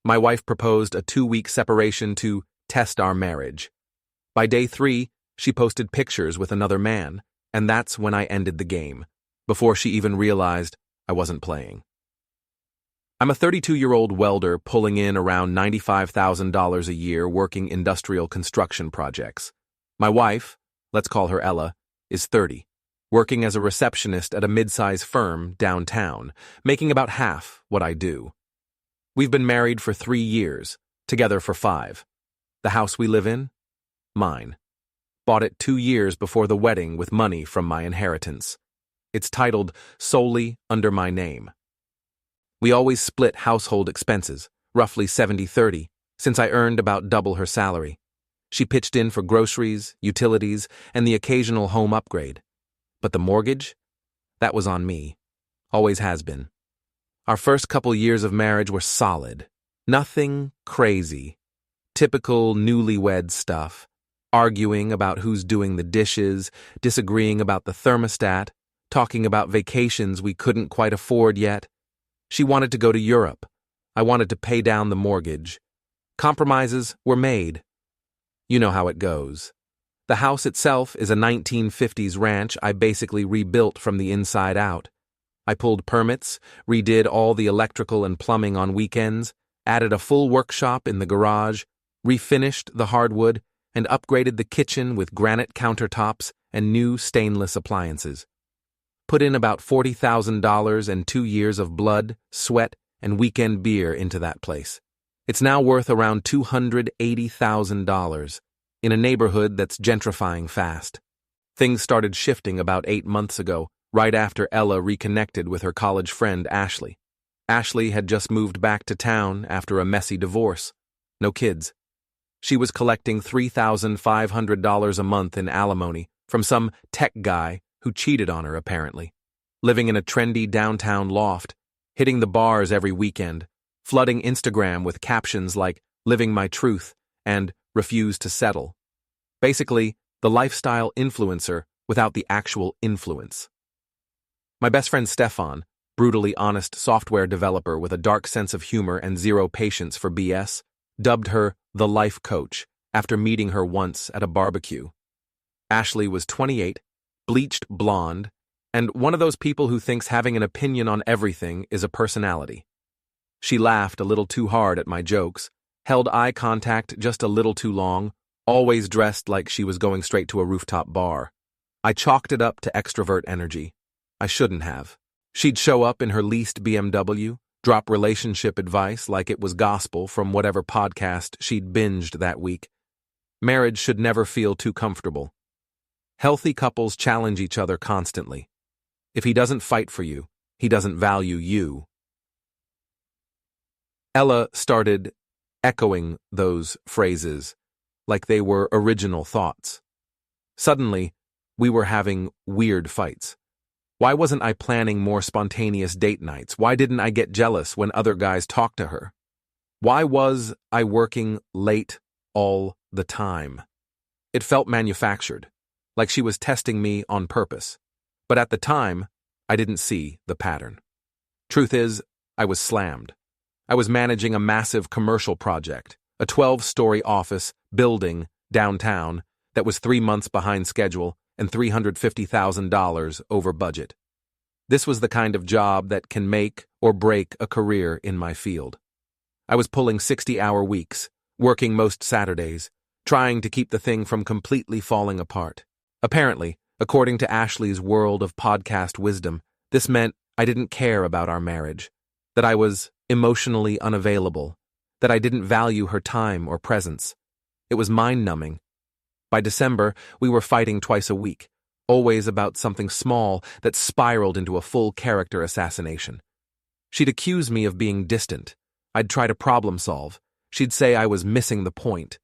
My wife proposed a 2-week separation to test our marriage. By day 3, she posted pictures with another man, and that's when I ended the game, before she even realized I wasn't playing. I'm a 32-year-old welder pulling in around $95,000 a year working industrial construction projects. My wife, let's call her Ella, is 30, working as a receptionist at a mid-size firm downtown, making about half what I do. We've been married for 3 years, together for 5. The house we live in? Mine. Bought it 2 years before the wedding with money from my inheritance. It's titled solely under my name. We always split household expenses, roughly 70-30, since I earned about double her salary. She pitched in for groceries, utilities, and the occasional home upgrade. But the mortgage? That was on me. Always has been. Our first couple years of marriage were solid. Nothing crazy. Typical newlywed stuff. Arguing about who's doing the dishes, disagreeing about the thermostat, talking about vacations we couldn't quite afford yet. She wanted to go to Europe. I wanted to pay down the mortgage. Compromises were made. You know how it goes. The house itself is a 1950s ranch I basically rebuilt from the inside out. I pulled permits, redid all the electrical and plumbing on weekends, added a full workshop in the garage, refinished the hardwood, and upgraded the kitchen with granite countertops and new stainless appliances. Put in about $40,000 and 2 years of blood, sweat, and weekend beer into that place. It's now worth around $280,000 in a neighborhood that's gentrifying fast. Things started shifting about 8 months ago, right after Ella reconnected with her college friend Ashley. Ashley had just moved back to town after a messy divorce. No kids. She was collecting $3,500 a month in alimony from some tech guy who cheated on her apparently, living in a trendy downtown loft, hitting the bars every weekend, flooding Instagram with captions like "living my truth" and "refuse to settle." Basically, the lifestyle influencer without the actual influence. My best friend Stefan, brutally honest software developer with a dark sense of humor and zero patience for BS, dubbed her the life coach after meeting her once at a barbecue. Ashley was 28, bleached blonde, and one of those people who thinks having an opinion on everything is a personality. She laughed a little too hard at my jokes, held eye contact just a little too long, always dressed like she was going straight to a rooftop bar. I chalked it up to extrovert energy. I shouldn't have. She'd show up in her leased BMW, drop relationship advice like it was gospel from whatever podcast she'd binged that week. Marriage should never feel too comfortable. Healthy couples challenge each other constantly. If he doesn't fight for you, he doesn't value you. Ella started echoing those phrases like they were original thoughts. Suddenly, we were having weird fights. Why wasn't I planning more spontaneous date nights? Why didn't I get jealous when other guys talked to her? Why was I working late all the time? It felt manufactured, like she was testing me on purpose. But at the time, I didn't see the pattern. Truth is, I was slammed. I was managing a massive commercial project, a 12-story office building downtown that was 3 months behind schedule and $350,000 over budget. This was the kind of job that can make or break a career in my field. I was pulling 60-hour weeks, working most Saturdays, trying to keep the thing from completely falling apart. Apparently, according to Ashley's world of podcast wisdom, this meant I didn't care about our marriage, that I was emotionally unavailable, that I didn't value her time or presence. It was mind-numbing. By December, we were fighting twice a week, always about something small that spiraled into a full character assassination. She'd accuse me of being distant. I'd try to problem solve. She'd say I was missing the point.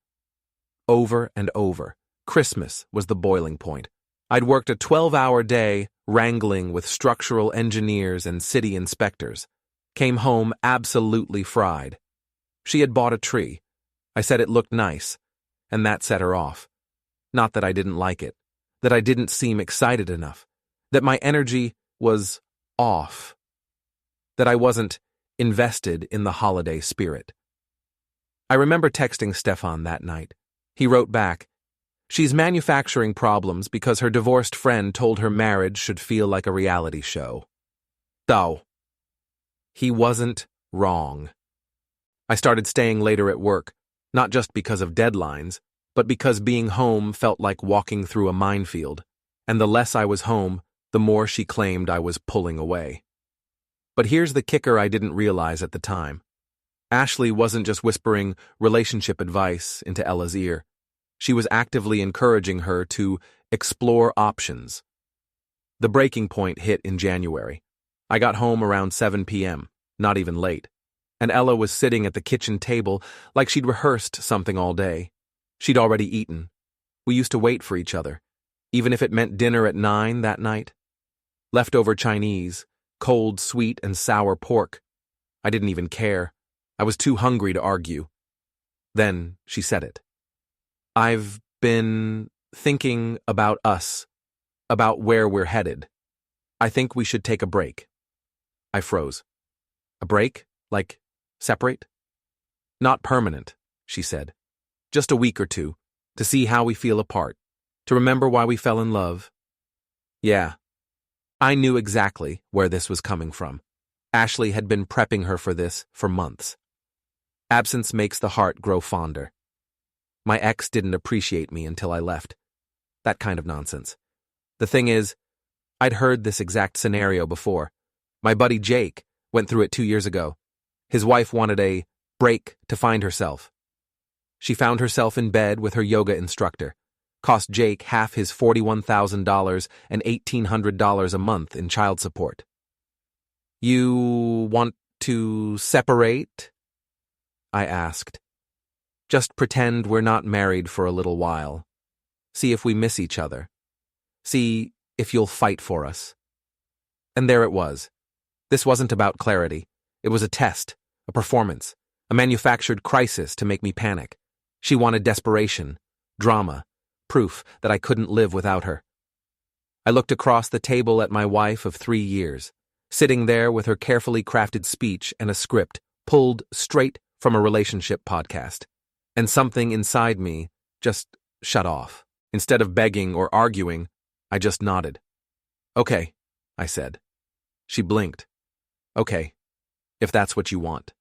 Over and over, Christmas was the boiling point. I'd worked a 12-hour day wrangling with structural engineers and city inspectors. Came home absolutely fried. She had bought a tree. I said it looked nice, and that set her off. Not that I didn't like it, that I didn't seem excited enough, that my energy was off, that I wasn't invested in the holiday spirit. I remember texting Stefan that night. He wrote back, "She's manufacturing problems because her divorced friend told her marriage should feel like a reality show." Though, he wasn't wrong. I started staying later at work, not just because of deadlines, but because being home felt like walking through a minefield, and the less I was home, the more she claimed I was pulling away. But here's the kicker I didn't realize at the time. Ashley wasn't just whispering relationship advice into Ella's ear. She was actively encouraging her to explore options. The breaking point hit in January. I got home around 7 p.m., not even late, and Ella was sitting at the kitchen table like she'd rehearsed something all day. She'd already eaten. We used to wait for each other, even if it meant dinner at 9 that night. Leftover Chinese, cold, sweet, and sour pork. I didn't even care. I was too hungry to argue. Then she said it. "I've been thinking about us, about where we're headed. I think we should take a break." I froze. "A break? Like, separate?" "Not permanent," she said. "Just a week or two, to see how we feel apart, to remember why we fell in love." Yeah. I knew exactly where this was coming from. Ashley had been prepping her for this for months. Absence makes the heart grow fonder. My ex didn't appreciate me until I left. That kind of nonsense. The thing is, I'd heard this exact scenario before. My buddy Jake went through it 2 years ago. His wife wanted a break to find herself. She found herself in bed with her yoga instructor. Cost Jake half his $41,000 and $1,800 a month in child support. "You want to separate?" I asked. "Just pretend we're not married for a little while. See if we miss each other. See if you'll fight for us." And there it was. This wasn't about clarity. It was a test, a performance, a manufactured crisis to make me panic. She wanted desperation, drama, proof that I couldn't live without her. I looked across the table at my wife of 3 years, sitting there with her carefully crafted speech and a script pulled straight from a relationship podcast. And something inside me just shut off. Instead of begging or arguing, I just nodded. "Okay," I said. She blinked. "Okay, if that's what you want."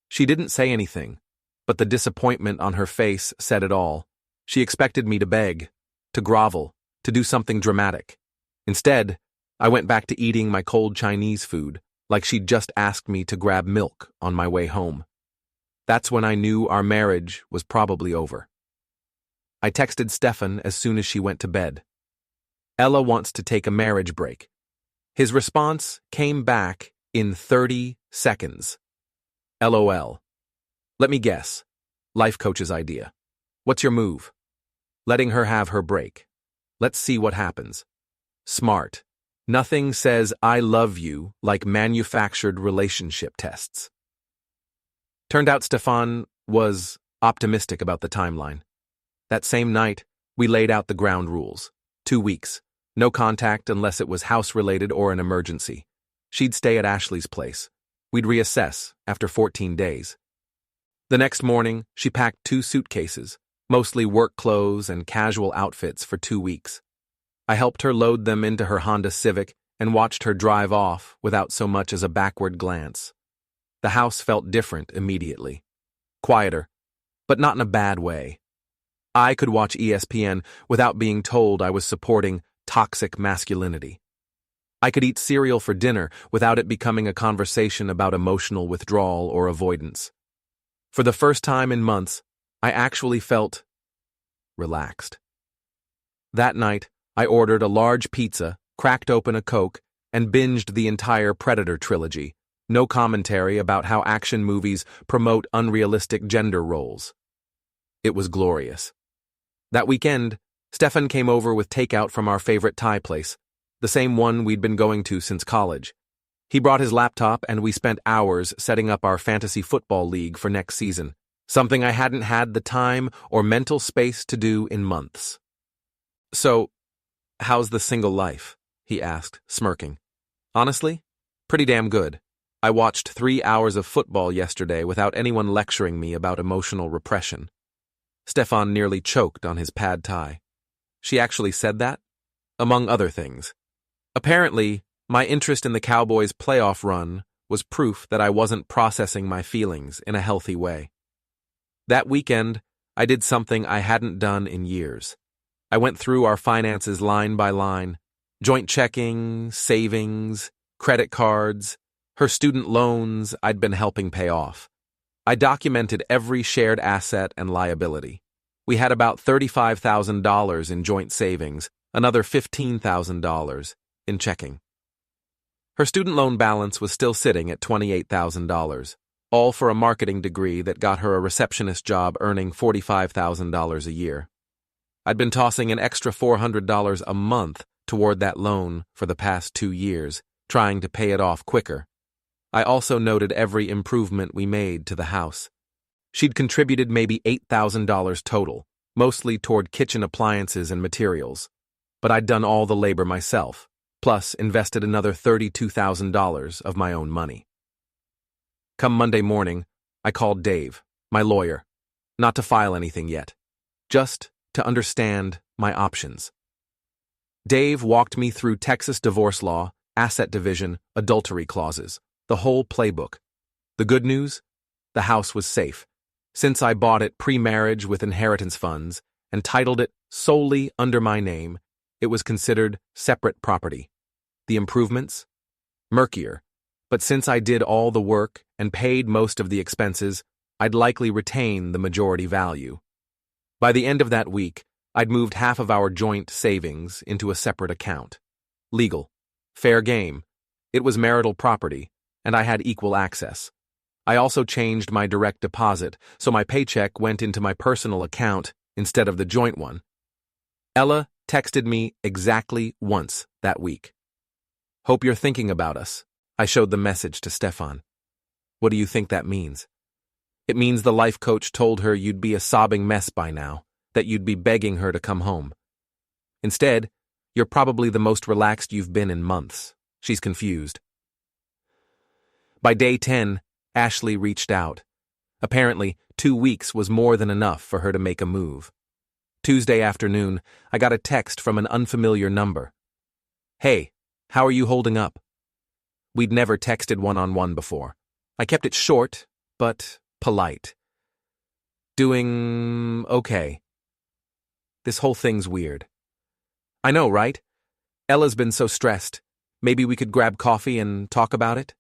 She didn't say anything, but the disappointment on her face said it all. She expected me to beg, to grovel, to do something dramatic. Instead, I went back to eating my cold Chinese food, like she'd just asked me to grab milk on my way home. That's when I knew our marriage was probably over. I texted Stefan as soon as she went to bed. "Ella wants to take a marriage break." His response came back in 30 seconds. "LOL. Let me guess. Life coach's idea. What's your move?" "Letting her have her break. Let's see what happens." Smart. Nothing says "I love you" like manufactured relationship tests. Turned out Stefan was optimistic about the timeline. That same night, we laid out the ground rules. 2 weeks. No contact unless it was house-related or an emergency. She'd stay at Ashley's place. We'd reassess after 14 days. The next morning, she packed 2 suitcases, mostly work clothes and casual outfits for 2 weeks. I helped her load them into her Honda Civic and watched her drive off without so much as a backward glance. The house felt different immediately. Quieter, but not in a bad way. I could watch ESPN without being told I was supporting toxic masculinity. I could eat cereal for dinner without it becoming a conversation about emotional withdrawal or avoidance. For the first time in months, I actually felt relaxed. That night, I ordered a large pizza, cracked open a Coke, and binged the entire Predator trilogy. No commentary about how action movies promote unrealistic gender roles. It was glorious. That weekend, Stefan came over with takeout from our favorite Thai place, the same one we'd been going to since college. He brought his laptop and we spent hours setting up our fantasy football league for next season, something I hadn't had the time or mental space to do in months. "So, how's the single life?" he asked, smirking. "Honestly, pretty damn good. I watched 3 hours of football yesterday without anyone lecturing me about emotional repression. Stefan nearly choked on his pad thai. She actually said that? Among other things. Apparently, my interest in the Cowboys' playoff run was proof that I wasn't processing my feelings in a healthy way. That weekend, I did something I hadn't done in years. I went through our finances line by line, joint checking, savings, credit cards, her student loans I'd been helping pay off. I documented every shared asset and liability. We had about $35,000 in joint savings, another $15,000 in checking. Her student loan balance was still sitting at $28,000, all for a marketing degree that got her a receptionist job earning $45,000 a year. I'd been tossing an extra $400 a month toward that loan for the past 2 years, trying to pay it off quicker. I also noted every improvement we made to the house. She'd contributed maybe $8,000 total, mostly toward kitchen appliances and materials. But I'd done all the labor myself, plus invested another $32,000 of my own money. Come Monday morning, I called Dave, my lawyer, not to file anything yet, just to understand my options. Dave walked me through Texas divorce law, asset division, adultery clauses, the whole playbook. The good news? The house was safe. Since I bought it pre-marriage with inheritance funds and titled it solely under my name, it was considered separate property. The improvements? Murkier. But since I did all the work and paid most of the expenses, I'd likely retain the majority value. By the end of that week, I'd moved half of our joint savings into a separate account. Legal. Fair game. It was marital property, and I had equal access. I also changed my direct deposit, so my paycheck went into my personal account instead of the joint one. Ella texted me exactly once that week. Hope you're thinking about us. I showed the message to Stefan. What do you think that means? It means the life coach told her you'd be a sobbing mess by now, that you'd be begging her to come home. Instead, you're probably the most relaxed you've been in months. She's confused. By day 10, Ashley reached out. Apparently, 2 weeks was more than enough for her to make a move. Tuesday afternoon, I got a text from an unfamiliar number. Hey, how are you holding up? We'd never texted one-on-one before. I kept it short, but polite. Doing okay. This whole thing's weird. I know, right? Ella's been so stressed. Maybe we could grab coffee and talk about it?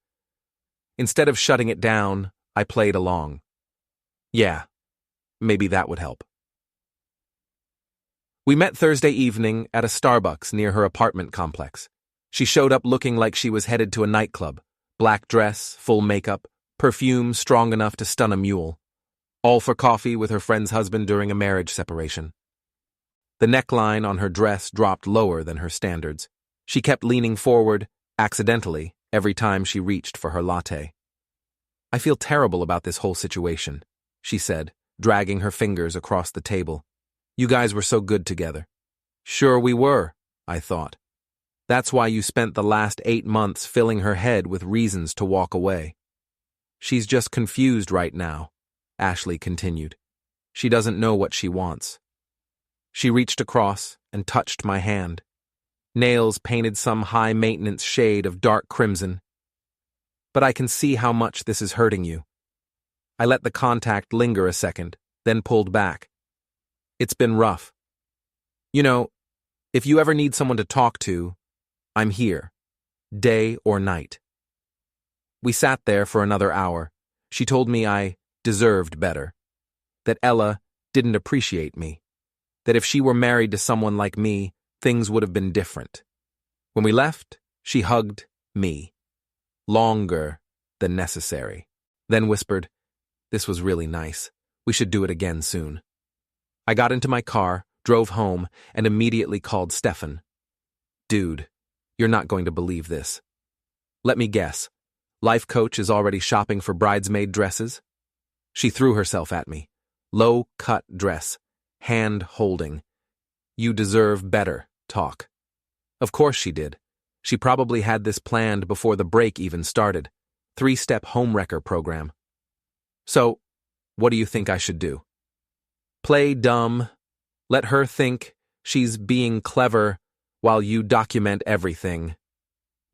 Instead of shutting it down, I played along. Yeah, maybe that would help. We met Thursday evening at a Starbucks near her apartment complex. She showed up looking like she was headed to a nightclub. Black dress, full makeup, perfume strong enough to stun a mule. All for coffee with her friend's husband during a marriage separation. The neckline on her dress dropped lower than her standards. She kept leaning forward, accidentally, every time she reached for her latte. I feel terrible about this whole situation, she said, dragging her fingers across the table. You guys were so good together. Sure we were, I thought. That's why you spent the last 8 months filling her head with reasons to walk away. She's just confused right now, Ashley continued. She doesn't know what she wants. She reached across and touched my hand. Nails painted some high-maintenance shade of dark crimson. But I can see how much this is hurting you. I let the contact linger a second, then pulled back. It's been rough. You know, if you ever need someone to talk to, I'm here, day or night. We sat there for another hour. She told me I deserved better, that Ella didn't appreciate me, that if she were married to someone like me, things would have been different. When we left, she hugged me, longer than necessary, then whispered, "This was really nice. We should do it again soon." I got into my car, drove home, and immediately called Stefan. Dude, you're not going to believe this. Let me guess. Life coach is already shopping for bridesmaid dresses? She threw herself at me. Low-cut dress, hand-holding. You deserve better talk. Of course she did. She probably had this planned before the break even started. 3-step homewrecker program. So, what do you think I should do? Play dumb. Let her think she's being clever while you document everything.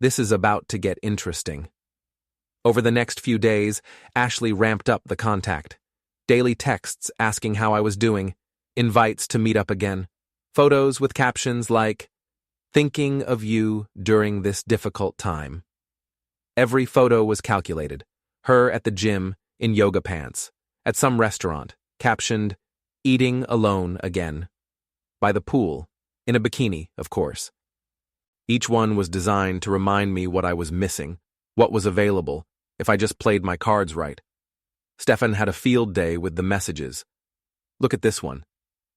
This is about to get interesting. Over the next few days, Ashley ramped up the contact. Daily texts asking how I was doing, invites to meet up again, photos with captions like, "Thinking of you during this difficult time." Every photo was calculated. Her at the gym, in yoga pants, at some restaurant, captioned, "Eating alone again." By the pool, in a bikini, of course. Each one was designed to remind me what I was missing, what was available, if I just played my cards right. Stefan had a field day with the messages. Look at this one.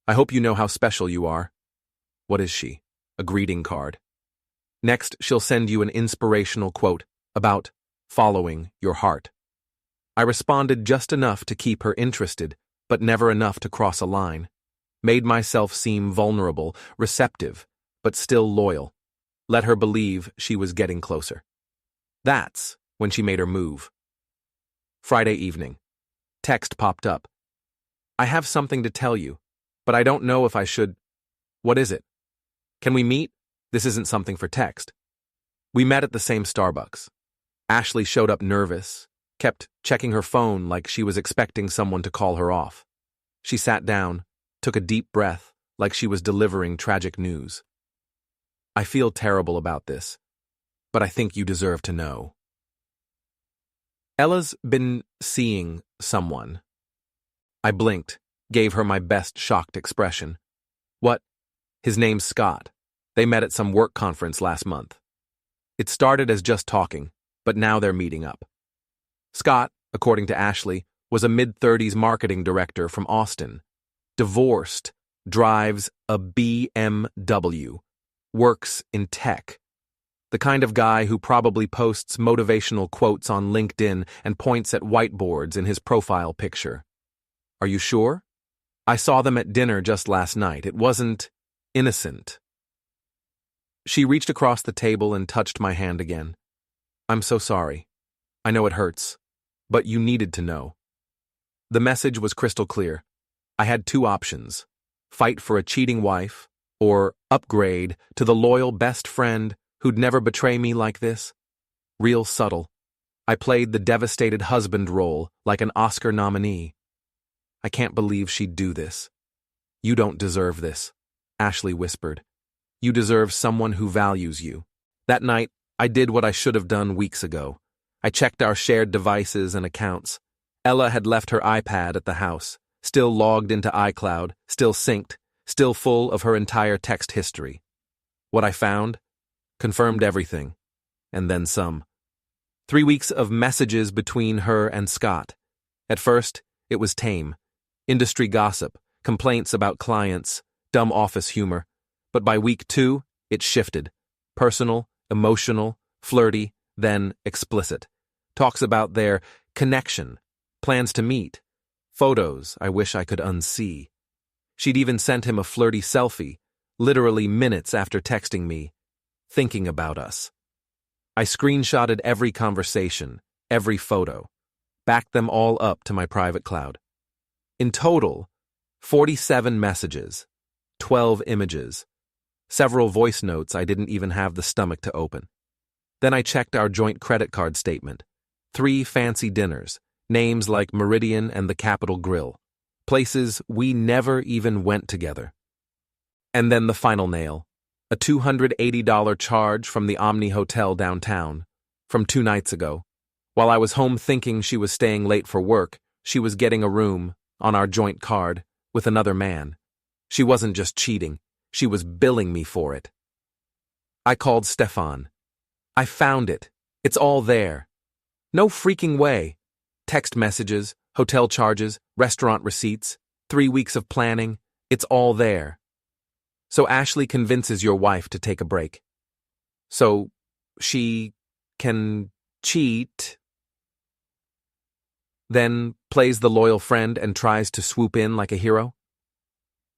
I hope you know how special you are. What is she? A greeting card. Next, she'll send you an inspirational quote about following your heart. I responded just enough to keep her interested, but never enough to cross a line. Made myself seem vulnerable, receptive, but still loyal. Let her believe she was getting closer. That's when she made her move. Friday evening. Text popped up. "I have something to tell you, but I don't know if I should." "What is it? Can we meet?" This isn't something for text. We met at the same Starbucks. Ashley showed up nervous, kept checking her phone like she was expecting someone to call her off. She sat down, took a deep breath like she was delivering tragic news. "I feel terrible about this, but I think you deserve to know. Ella's been seeing someone." I blinked, gave her my best shocked expression. "What?" "His name's Scott. They met at some work conference last month. It started as just talking, but now they're meeting up." Scott, according to Ashley, was a mid-30s marketing director from Austin. Divorced, drives a BMW, works in tech. The kind of guy who probably posts motivational quotes on LinkedIn and points at whiteboards in his profile picture. "Are you sure? I saw them at dinner just last night. It wasn't innocent." She reached across the table and touched my hand again. "I'm so sorry. I know it hurts, but you needed to know." The message was crystal clear. I had two options: fight for a cheating wife, or upgrade to the loyal best friend who'd never betray me like this. Real subtle. I played the devastated husband role like an Oscar nominee. "I can't believe she'd do this." "You don't deserve this," Ashley whispered. "You deserve someone who values you." That night, I did what I should have done weeks ago. I checked our shared devices and accounts. Ella had left her iPad at the house, still logged into iCloud, still synced, still full of her entire text history. What I found confirmed everything, and then some. 3 weeks of messages between her and Scott. At first, it was tame. Industry gossip, complaints about clients, dumb office humor. But by week 2, it shifted. Personal, emotional, flirty, then explicit. Talks about their connection, plans to meet, photos I wish I could unsee. She'd even sent him a flirty selfie, literally minutes after texting me, thinking about us. I screenshotted every conversation, every photo, backed them all up to my private cloud. In total, 47 messages, 12 images, several voice notes I didn't even have the stomach to open. Then I checked our joint credit card statement. 3 fancy dinners, names like Meridian and the Capitol Grill, places we never even went together. And then the final nail, a $280 charge from the Omni Hotel downtown, from 2 nights ago. While I was home thinking she was staying late for work, she was getting a room, on our joint card, with another man. She wasn't just cheating, she was billing me for it. I called Stefan. "I found it. It's all there." "No freaking way." Text messages, hotel charges, restaurant receipts, 3 weeks of planning, it's all there. So Ashley convinces your wife to take a break. So she can cheat, then plays the loyal friend and tries to swoop in like a hero?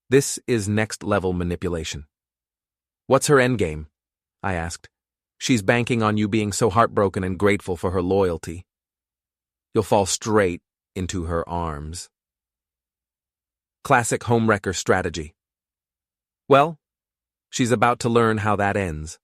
This is next-level manipulation. "What's her endgame?" I asked. "She's banking on you being so heartbroken and grateful for her loyalty." you'll fall straight into her arms. Classic homewrecker strategy. Well, she's about to learn how that ends.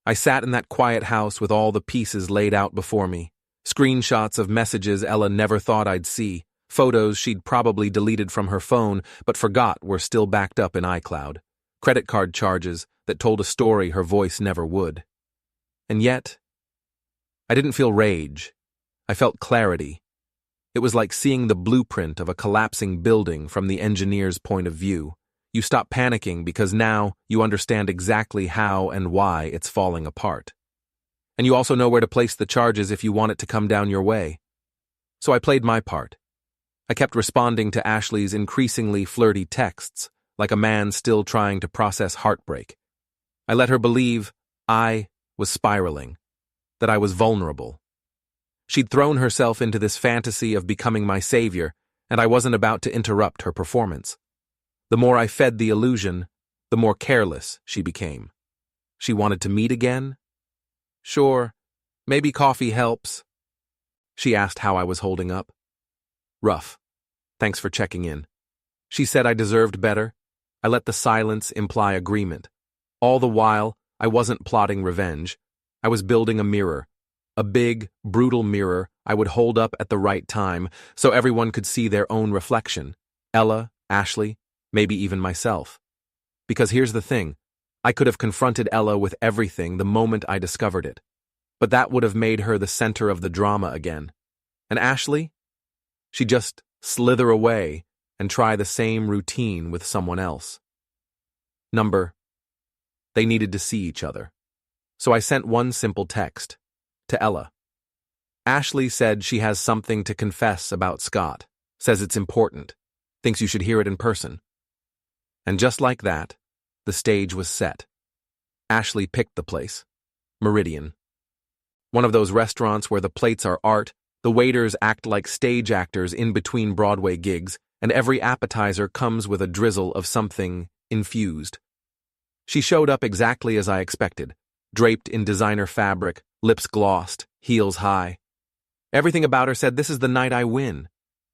I sat in that quiet house with all the pieces laid out before me. Screenshots of messages Ella never thought I'd see. Photos she'd probably deleted from her phone but forgot were still backed up in iCloud. Credit card charges that told a story her voice never would. And yet, I didn't feel rage. I felt clarity. It was like seeing the blueprint of a collapsing building from the engineer's point of view. You stop panicking because now you understand exactly how and why it's falling apart. And you also know where to place the charges if you want it to come down your way. So I played my part. I kept responding to Ashley's increasingly flirty texts, like a man still trying to process heartbreak. I let her believe I was spiraling, that I was vulnerable. She'd thrown herself into this fantasy of becoming my savior, and I wasn't about to interrupt her performance. The more I fed the illusion, the more careless she became. She wanted to meet again? Sure, maybe coffee helps. She asked how I was holding up. Rough. Thanks for checking in. She said I deserved better. I let the silence imply agreement. All the while, I wasn't plotting revenge. I was building a mirror. A big, brutal mirror I would hold up at the right time so everyone could see their own reflection. Ella, Ashley, maybe even myself. Because here's the thing, I could have confronted Ella with everything the moment I discovered it. But that would have made her the center of the drama again. And Ashley? She'd just slither away and try the same routine with someone else. They needed to see each other. So I sent one simple text. To Ella. Ashley said she has something to confess about Scott, says it's important, thinks you should hear it in person. And just like that, the stage was set. Ashley picked the place. Meridian. One of those restaurants where the plates are art, the waiters act like stage actors in between Broadway gigs, and every appetizer comes with a drizzle of something infused. She showed up exactly as I expected, draped in designer fabric, lips glossed, heels high. Everything about her said, "This is the night I win."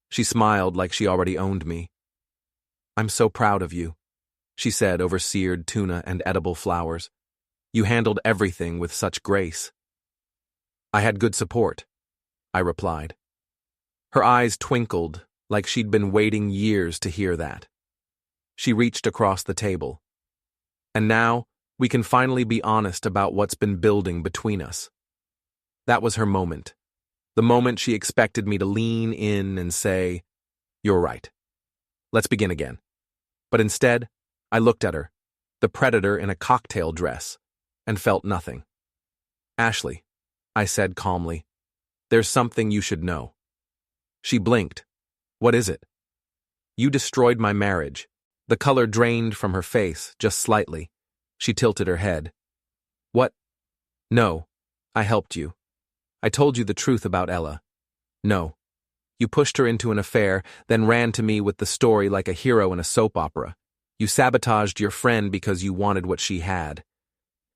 She smiled like she already owned me. "I'm so proud of you," she said over seared tuna and edible flowers. "You handled everything with such grace." "I had good support," I replied. Her eyes twinkled like she'd been waiting years to hear that. She reached across the table. "And now, we can finally be honest about what's been building between us." That was her moment. The moment she expected me to lean in and say, "You're right. Let's begin again." But instead, I looked at her, the predator in a cocktail dress, and felt nothing. "Ashley," I said calmly, "there's something you should know." She blinked. "What is it?" "You destroyed my marriage." The color drained from her face, just slightly. She tilted her head. "What?" "No, I helped you. I told you the truth about Ella." "No. You pushed her into an affair, then ran to me with the story like a hero in a soap opera. You sabotaged your friend because you wanted what she had.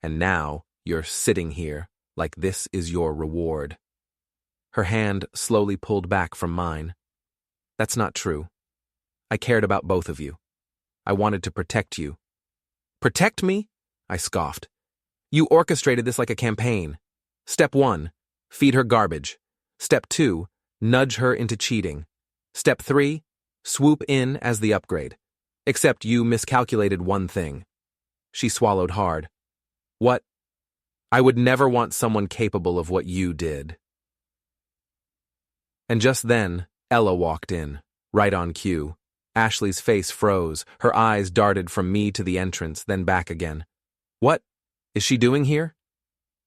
And now you're sitting here like this is your reward." Her hand slowly pulled back from mine. "That's not true. I cared about both of you. I wanted to protect you." "Protect me?" I scoffed. "You orchestrated this like a campaign. Step 1, feed her garbage. Step 2, nudge her into cheating. Step 3, swoop in as the upgrade. Except you miscalculated one thing." She swallowed hard. "What?" "I would never want someone capable of what you did." And just then, Ella walked in, right on cue. Ashley's face froze, her eyes darted from me to the entrance, then back again. "What is she doing here?"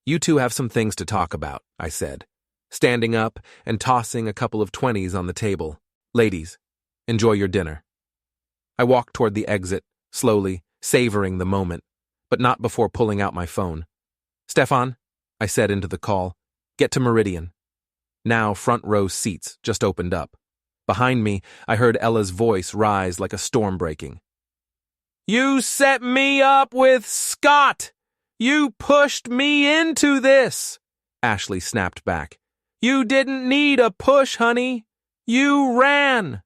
"You two have some things to talk about," I said, standing up and tossing a couple of 20s on the table. "Ladies, enjoy your dinner." I walked toward the exit, slowly, savoring the moment, but not before pulling out my phone. "Stefan," I said into the call, "get to Meridian." Now front row seats just opened up. Behind me, I heard Ella's voice rise like a storm breaking. "You set me up with Scott! You pushed me into this!" Ashley snapped back. You didn't need a push, honey. You ran.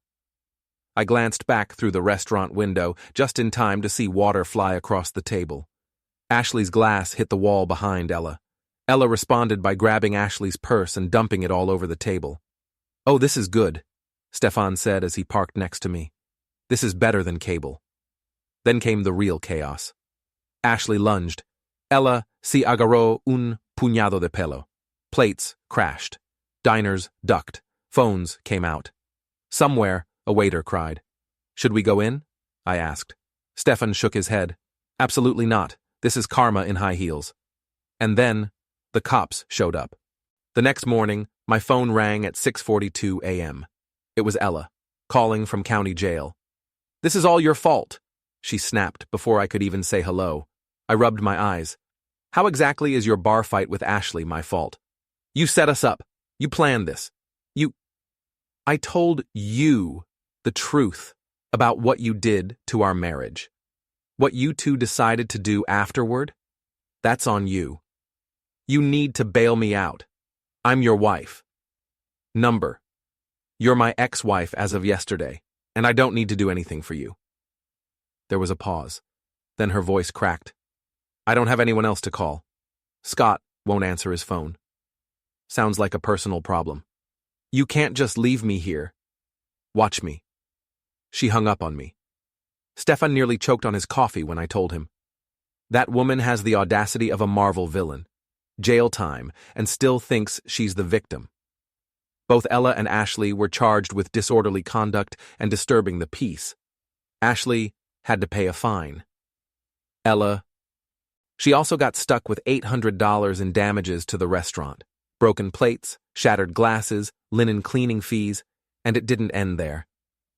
I glanced back through the restaurant window just in time to see water fly across the table. Ashley's glass hit the wall behind Ella. Ella responded by grabbing Ashley's purse and dumping it all over the table. "Oh, this is good," Stefan said as he parked next to me. "This is better than cable." Then came the real chaos. Ashley lunged. Ella se agarró un puñado de pelo. Plates crashed. Diners ducked. Phones came out. Somewhere, a waiter cried. "Should we go in?" I asked. Stefan shook his head. "Absolutely not. This is karma in high heels." And then, the cops showed up. The next morning, my phone rang at 6:42 a.m. It was Ella, calling from county jail. "This is all your fault," she snapped before I could even say hello. I rubbed my eyes. "How exactly is your bar fight with Ashley my fault? You set us up. You planned this. I told you the truth about what you did to our marriage. What you two decided to do afterward, that's on you. You need to bail me out. I'm your wife. Number. You're my ex-wife as of yesterday, and I don't need to do anything for you." There was a pause. Then her voice cracked. "I don't have anyone else to call. Scott won't answer his phone. Sounds like a personal problem. You can't just leave me here. Watch me." She hung up on me. Stefan nearly choked on his coffee when I told him. That woman has the audacity of a Marvel villain. Jail time, and still thinks she's the victim. Both Ella and Ashley were charged with disorderly conduct and disturbing the peace. Ashley had to pay a fine. Ella. She also got stuck with $800 in damages to the restaurant. Broken plates, shattered glasses, linen cleaning fees, and it didn't end there.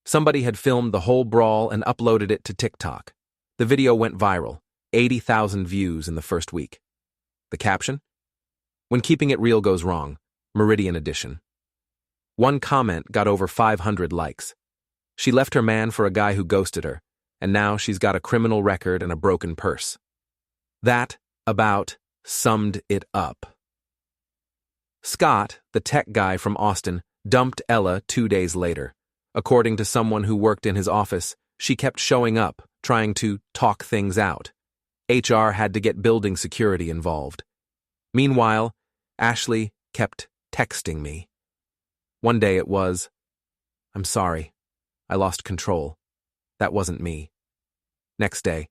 Somebody had filmed the whole brawl and uploaded it to TikTok. The video went viral, 80,000 views in the first week. The caption? "When keeping it real goes wrong, Meridian Edition." One comment got over 500 likes. She left her man for a guy who ghosted her, and now she's got a criminal record and a broken purse. That about summed it up. Scott, the tech guy from Austin, dumped Ella 2 days later. According to someone who worked in his office, she kept showing up, trying to talk things out. HR had to get building security involved. Meanwhile, Ashley kept texting me. One day it was, "I'm sorry. I lost control. That wasn't me." Next day,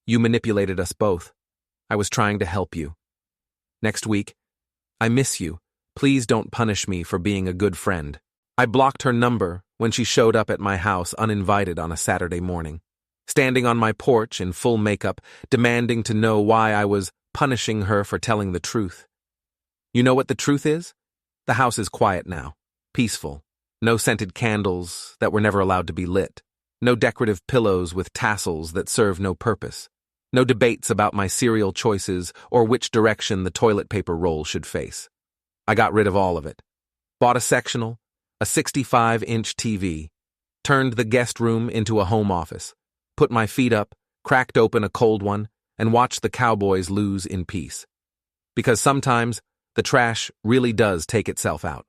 "You manipulated us both. I was trying to help you." Next week, "I miss you. Please don't punish me for being a good friend." I blocked her number when she showed up at my house uninvited on a Saturday morning, standing on my porch in full makeup, demanding to know why I was punishing her for telling the truth. You know what the truth is? The house is quiet now, peaceful. No scented candles that were never allowed to be lit. No decorative pillows with tassels that serve no purpose. No debates about my cereal choices or which direction the toilet paper roll should face. I got rid of all of it. Bought a sectional, a 65-inch TV, turned the guest room into a home office, put my feet up, cracked open a cold one, and watched the Cowboys lose in peace. Because sometimes the trash really does take itself out.